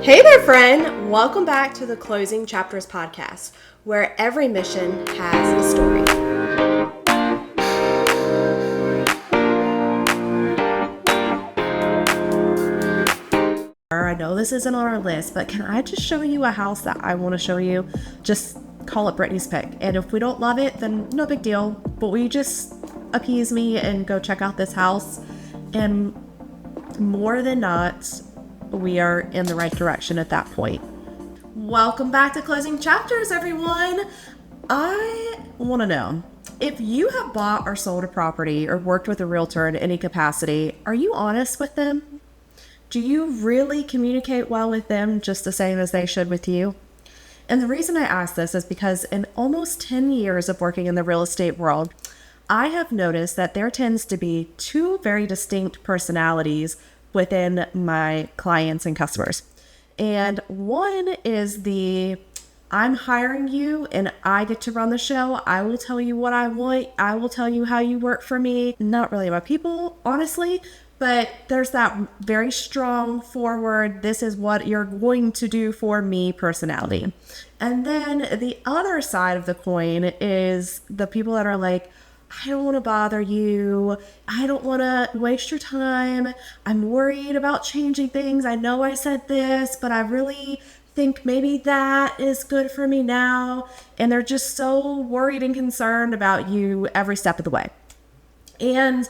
Hey there, friend! Welcome back to the Closing Chapters podcast, where every mission has a story. I know this isn't on our list, but can I just show you a house that I want to show you? Just call it Brittney's pick. And if we don't love it, then no big deal. But will you just appease me and go check out this house? And more than not, we are in the right direction at that point. Welcome back to Closing Chapters, everyone. I want to know, if you have bought or sold a property or worked with a realtor in any capacity, are you honest with them? Do you really communicate well with them just the same as they should with you? And the reason I ask this is because in almost 10 years of working in the real estate world, I have noticed that there tends to be two very distinct personalities within my clients and customers. And one is I'm hiring you and I get to run the show. I will tell you what I want. I will tell you how you work for me. Not really my people, honestly, but there's that very strong forward, this is what you're going to do for me personality. And then the other side of the coin is the people that are like, I don't want to bother you. I don't want to waste your time. I'm worried about changing things. I know I said this, but I really think maybe that is good for me now. And they're just so worried and concerned about you every step of the way. And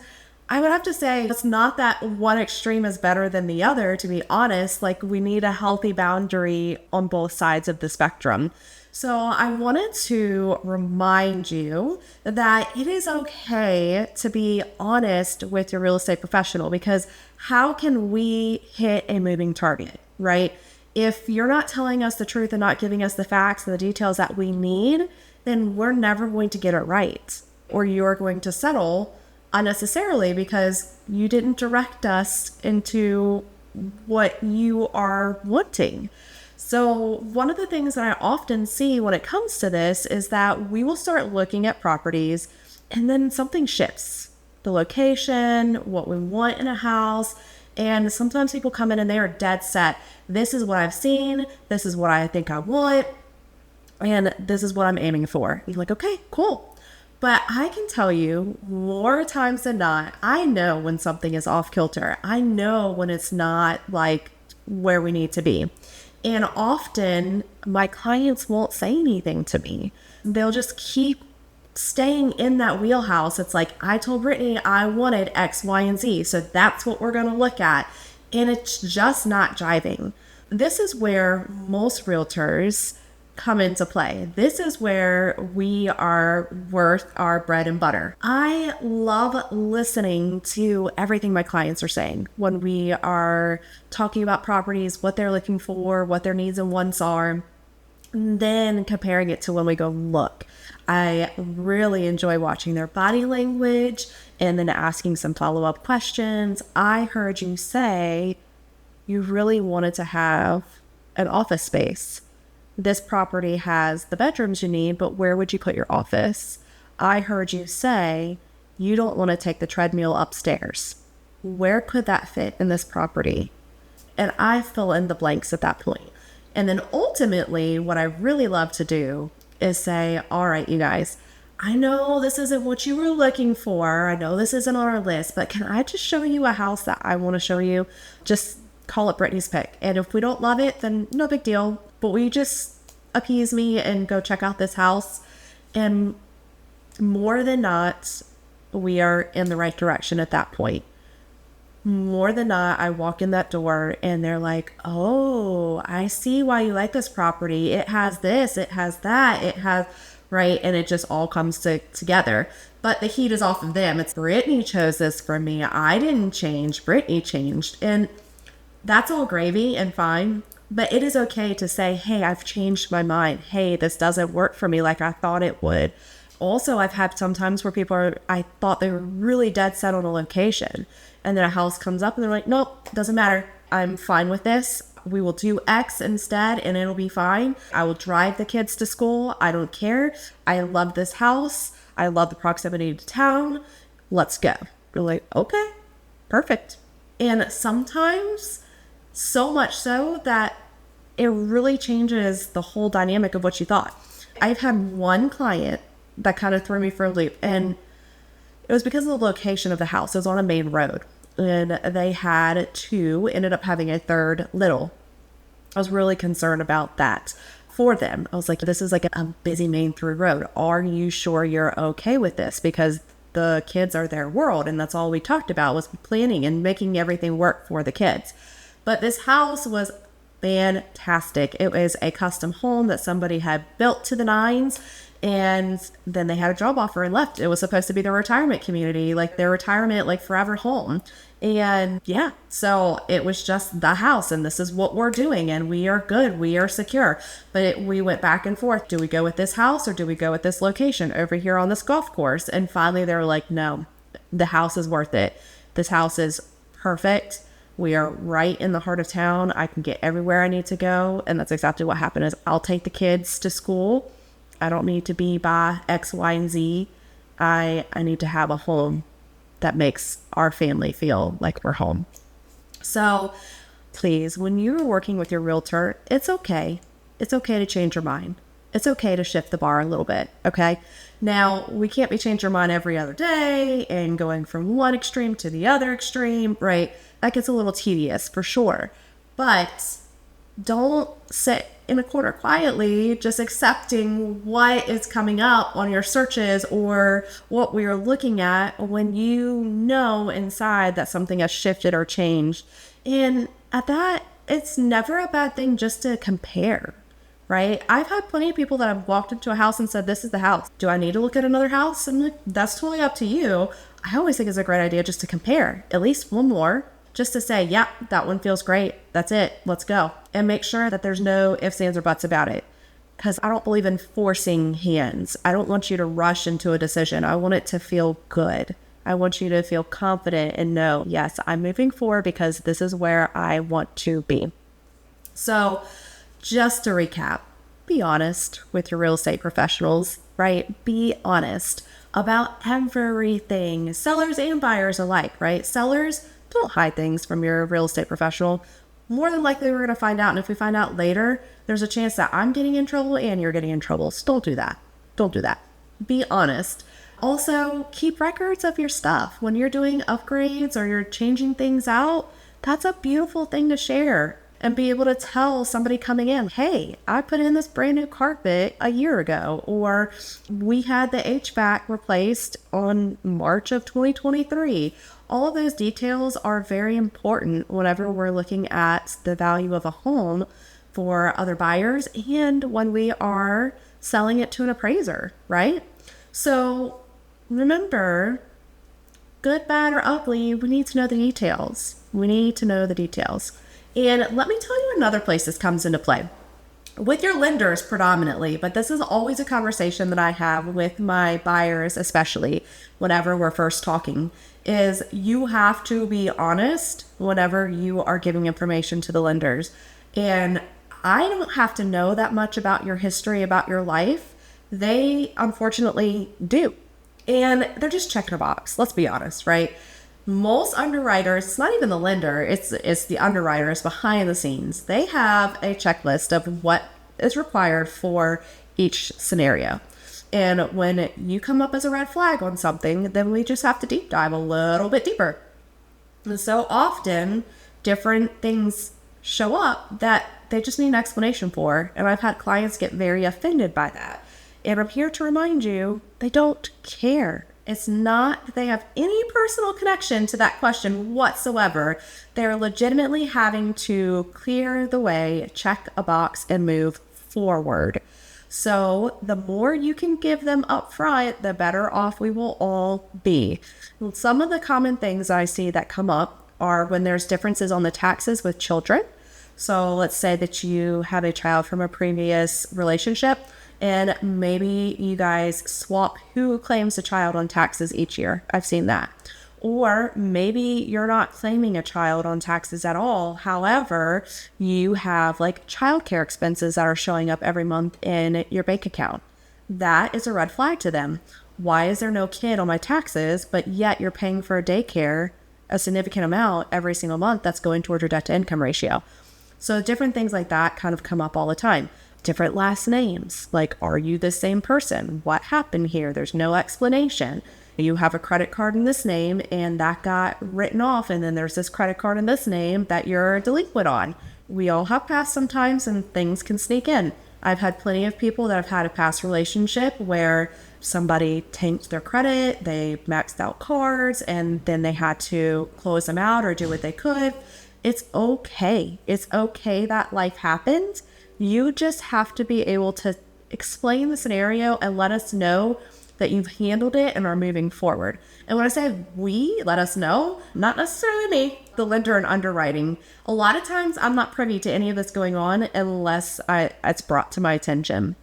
I would have to say it's not that one extreme is better than the other, to be honest. Like, we need a healthy boundary on both sides of the spectrum. So I wanted to remind you that it is okay to be honest with your real estate professional, because how can we hit a moving target, right? If you're not telling us the truth and not giving us the facts and the details that we need, then we're never going to get it right, or you're going to settle unnecessarily because you didn't direct us into what you are wanting. So one of the things that I often see when it comes to this is that we will start looking at properties and then something shifts. The location, what we want in a house, and sometimes people come in and they are dead set. This is what I've seen, this is what I think I want, and this is what I'm aiming for. You're like, okay, cool. But I can tell you more times than not, I know when something is off kilter. I know when it's not like where we need to be. And often my clients won't say anything to me. They'll just keep staying in that wheelhouse. It's like, I told Brittney I wanted X, Y, and Z, so that's what we're going to look at. And it's just not jiving. This is where most realtors come into play. This is where we are worth our bread and butter. I love listening to everything my clients are saying when we are talking about properties, what they're looking for, what their needs and wants are, and then comparing it to when we go look. I really enjoy watching their body language and then asking some follow-up questions. I heard you say you really wanted to have an office space. This property has the bedrooms you need, but where would you put your office? I heard you say you don't want to take the treadmill upstairs. Where could that fit in this property? And I fill in the blanks at that point. And then ultimately, what I really love to do is say, all right, you guys, I know this isn't what you were looking for. I know this isn't on our list, but can I just show you a house that I want to show you? Just call it Brittney's pick. And if we don't love it, then no big deal. But will you just appease me and go check out this house? And more than not, we are in the right direction at that point. More than not, I walk in that door and they're like, oh, I see why you like this property. It has this, it has that, it has, right? And it just all comes together. But the heat is off of them. It's Brittney chose this for me. I didn't change. Brittney changed. And that's all gravy and fine. But it is okay to say, hey, I've changed my mind. Hey, this doesn't work for me like I thought it would. Also, I've had some times where I thought they were really dead set on a location. And then a house comes up and they're like, nope, doesn't matter. I'm fine with this. We will do X instead and it'll be fine. I will drive the kids to school. I don't care. I love this house. I love the proximity to town. Let's go. You're like, okay, perfect. And sometimes, so much so that it really changes the whole dynamic of what you thought. I've had one client that kind of threw me for a loop, and it was because of the location of the house. It was on a main road, and they had two, ended up having a third little. I was really concerned about that for them. I was like, this is like a busy main through road. Are you sure you're okay with this? Because the kids are their world, and that's all we talked about was planning and making everything work for the kids. But this house was fantastic. It was a custom home that somebody had built to the nines, and then they had a job offer and left. It was supposed to be their retirement community, like their retirement, like forever home. And yeah, so it was just the house, and this is what we're doing, and we are good, we are secure. But we went back and forth. Do we go with this house or do we go with this location over here on this golf course? And finally they were like, no, the house is worth it. This house is perfect. We are right in the heart of town. I can get everywhere I need to go. And that's exactly what happened. Is I'll take the kids to school. I don't need to be by X, Y, and Z. I need to have a home that makes our family feel like we're home. So please, when you're working with your realtor, it's okay. It's okay to change your mind. It's okay to shift the bar a little bit, okay? Now, we can't be changing our mind every other day and going from one extreme to the other extreme, right? That gets a little tedious for sure. But don't sit in a corner quietly just accepting what is coming up on your searches or what we are looking at when you know inside that something has shifted or changed. And at that, it's never a bad thing just to compare, right? I've had plenty of people that have walked into a house and said, this is the house. Do I need to look at another house? I'm like, that's totally up to you. I always think it's a great idea just to compare at least one more, just to say, yeah, that one feels great. That's it. Let's go. And make sure that there's no ifs, ands, or buts about it. Because I don't believe in forcing hands. I don't want you to rush into a decision. I want it to feel good. I want you to feel confident and know, yes, I'm moving forward because this is where I want to be. So just to recap, be honest with your real estate professionals, right? Be honest about everything. Sellers and buyers alike, right? Sellers, don't hide things from your real estate professional. More than likely, we're going to find out. And if we find out later, there's a chance that I'm getting in trouble and you're getting in trouble. So don't do that. Don't do that. Be honest. Also, keep records of your stuff. When you're doing upgrades or you're changing things out, that's a beautiful thing to share and be able to tell somebody coming in, hey, I put in this brand new carpet a year ago, or we had the HVAC replaced on March of 2023. All of those details are very important whenever we're looking at the value of a home for other buyers and when we are selling it to an appraiser, right? So remember, good, bad, or ugly, we need to know the details. We need to know the details. And let me tell you another place this comes into play. With your lenders predominantly, but this is always a conversation that I have with my buyers, especially whenever we're first talking, is you have to be honest whenever you are giving information to the lenders. And I don't have to know that much about your history, about your life. They unfortunately do. And they're just checking a box. Let's be honest, right? Most underwriters, it's not even the lender, it's the underwriters behind the scenes. They have a checklist of what is required for each scenario. And when you come up as a red flag on something, then we just have to deep dive a little bit deeper. And so often, different things show up that they just need an explanation for. And I've had clients get very offended by that. And I'm here to remind you, they don't care. It's not that they have any personal connection to that question whatsoever. They're legitimately having to clear the way, check a box, and move forward. So the more you can give them up front, the better off we will all be. Some of the common things I see that come up are when there's differences on the taxes with children. So let's say that you have a child from a previous relationship, and maybe you guys swap who claims the child on taxes each year. I've seen that. Or maybe you're not claiming a child on taxes at all. However, you have like childcare expenses that are showing up every month in your bank account. That is a red flag to them. Why is there no kid on my taxes, but yet you're paying for a daycare a significant amount every single month that's going towards your debt to income ratio? So different things like that kind of come up all the time. Different last names. Like, are you the same person? What happened here? There's no explanation. You have a credit card in this name and that got written off, and then there's this credit card in this name that you're delinquent on. We all have past sometimes, and things can sneak in. I've had plenty of people that have had a past relationship where somebody tanked their credit, they maxed out cards, and then they had to close them out or do what they could. It's okay. It's okay that life happened. You just have to be able to explain the scenario and let us know that you've handled it and are moving forward. And when I say we, let us know, not necessarily me, the lender and underwriting. A lot of times I'm not privy to any of this going on unless it's brought to my attention.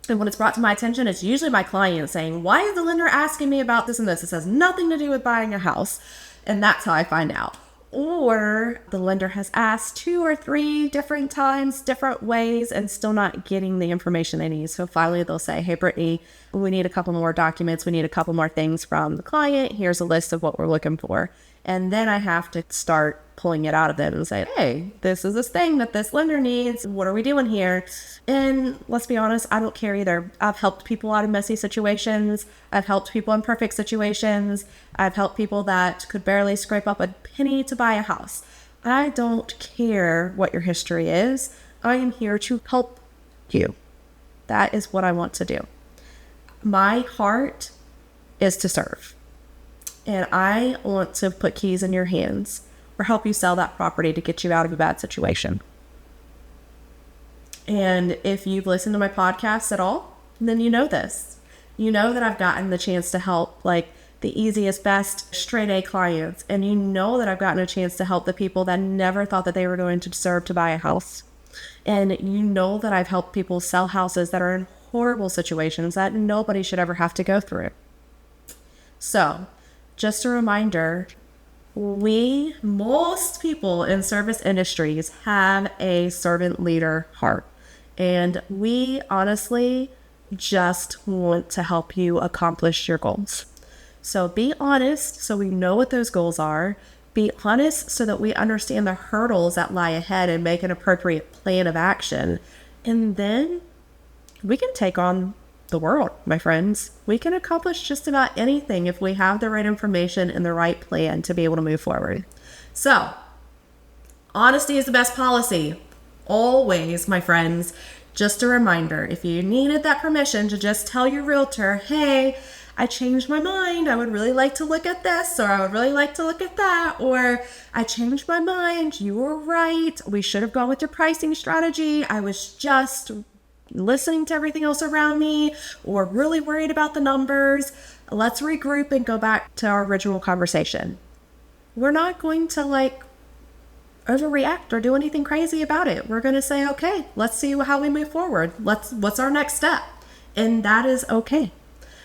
And when it's brought to my attention, it's usually my client saying, why is the lender asking me about this and this? It has nothing to do with buying a house. And that's how I find out. Or the lender has asked 2 or 3 different times, different ways, and still not getting the information they need. So finally they'll say, hey, Brittney, we need a couple more documents. We need a couple more things from the client. Here's a list of what we're looking for. And then I have to start pulling it out of them and say, hey, this is this thing that this lender needs. What are we doing here? And let's be honest, I don't care either. I've helped people out of messy situations. I've helped people in perfect situations. I've helped people that could barely scrape up a penny to buy a house. I don't care what your history is. I am here to help you. That is what I want to do. My heart is to serve. And I want to put keys in your hands or help you sell that property to get you out of a bad situation. And if you've listened to my podcast at all, then you know this. You know that I've gotten the chance to help like the easiest, best straight A clients. And you know that I've gotten a chance to help the people that never thought that they were going to deserve to buy a house. And you know that I've helped people sell houses that are in horrible situations that nobody should ever have to go through. So, just a reminder, most people in service industries have a servant leader heart. And we honestly just want to help you accomplish your goals. So be honest so we know what those goals are. Be honest so that we understand the hurdles that lie ahead and make an appropriate plan of action. And then we can take on the world, my friends. We can accomplish just about anything if we have the right information and the right plan to be able to move forward. So, honesty is the best policy. Always, my friends. Just a reminder, if you needed that permission to just tell your realtor, hey, I changed my mind. I would really like to look at this, or I would really like to look at that, or I changed my mind. You were right. We should have gone with your pricing strategy. I was just listening to everything else around me, or really worried about the numbers. Let's regroup and go back to our original conversation. We're not going to overreact or do anything crazy about it. We're going to say, okay, let's see how we move forward. What's our next step? And that is okay.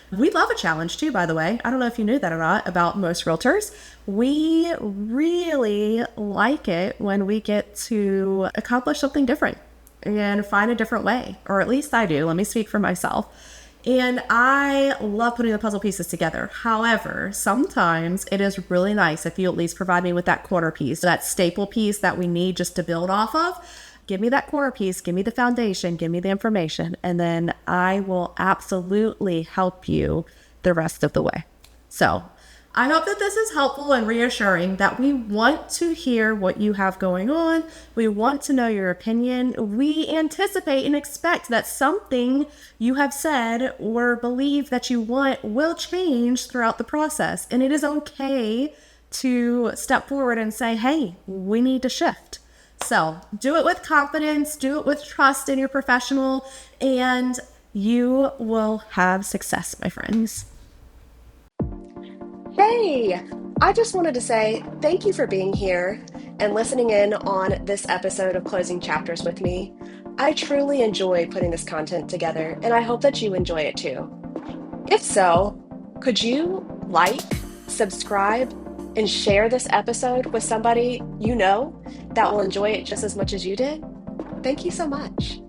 We love a challenge too, by the way. I don't know if you knew that or not about most realtors. We really like it when we get to accomplish something different and find a different way, or at least I do. Let me speak for myself. And I love putting the puzzle pieces together. However, sometimes it is really nice if you at least provide me with that corner piece, that staple piece that we need just to build off of. Give me that corner piece, give me the foundation, give me the information, and then I will absolutely help you the rest of the way. So I hope that this is helpful and reassuring, that we want to hear what you have going on. We want to know your opinion. We anticipate and expect that something you have said or believe that you want will change throughout the process. And it is okay to step forward and say, hey, we need to shift. So do it with confidence, do it with trust in your professional, and you will have success, my friends. Hey, I just wanted to say thank you for being here and listening in on this episode of Closing Chapters with me. I truly enjoy putting this content together, and I hope that you enjoy it too. If so, could you subscribe, and share this episode with somebody you know that will enjoy it just as much as you did? Thank you so much.